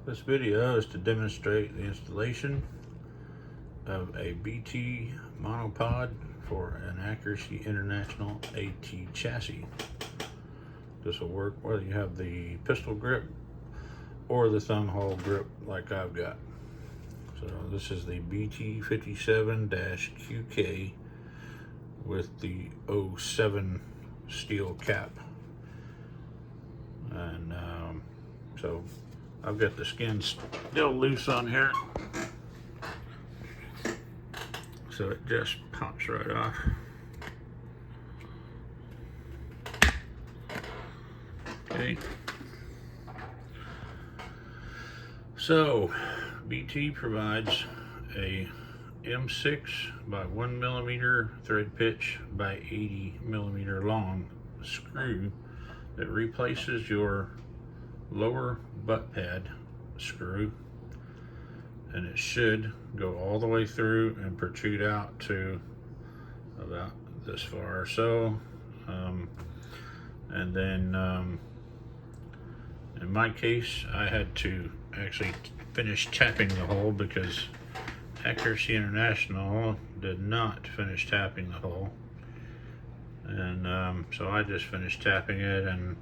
This video is to demonstrate the installation of a BT monopod for an ACCU International AT chassis. This will work whether you have the pistol grip or the thumb hole grip like I've got. So this is the BT57-QK with the 07 steel cap. And so I've got the skin still loose on here, so it just pops right off. Okay, so BT provides a M6 by 1 millimeter thread pitch by 80 millimeter long screw that replaces your lower butt pad screw, and it should go all the way through and protrude out to about this far or so. And then in my case, I had to actually finish tapping the hole because ACCU International did not finish tapping the hole. And so I just finished tapping it, and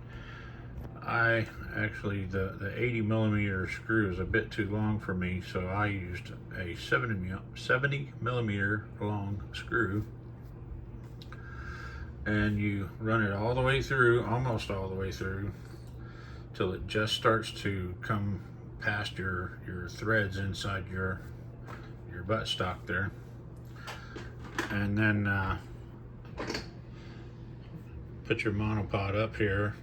I actually, the 80 millimeter screw is a bit too long for me, so I used a 70 millimeter long screw, and you run it all the way through, almost all the way through, till it just starts to come past your threads inside your buttstock there. And then put your monopod up here,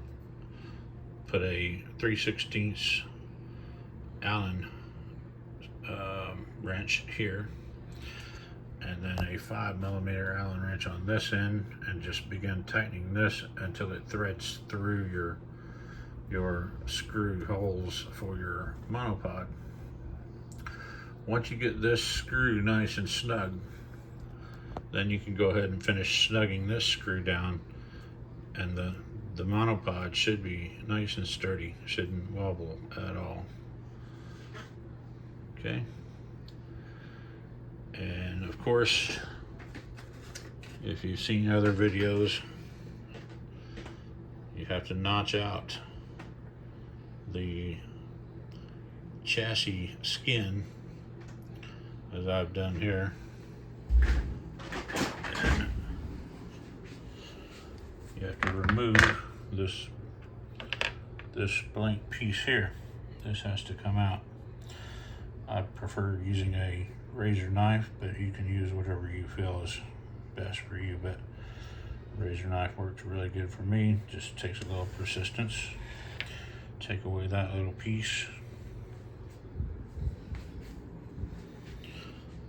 put a 3/16 Allen wrench here, and then a 5 millimeter Allen wrench on this end, and just begin tightening this until it threads through your screw holes for your monopod. Once you get this screw nice and snug, then you can go ahead and finish snugging this screw down, and the monopod should be nice and sturdy, shouldn't wobble at all. Okay, and of course, if you've seen other videos, you have to notch out the chassis skin, as I've done here. And you have to remove this blank piece here. This has to come out. I prefer using a razor knife, but you can use whatever you feel is best for you. But razor knife works really good for me. Just takes a little persistence. Take away that little piece.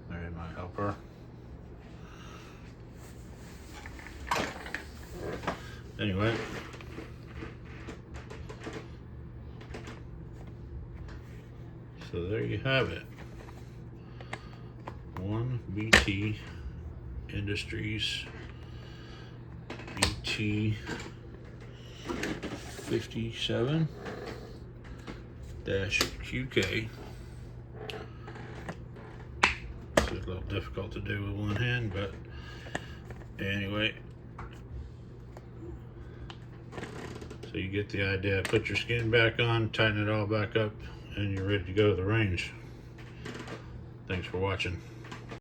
There's my helper. Anyway, so there you have it. One BT Industries BT57-QK. It's a little difficult to do with one hand, but anyway. So you get the idea. Put your skin back on, tighten it all back up, and you're ready to go to the range. Thanks for watching.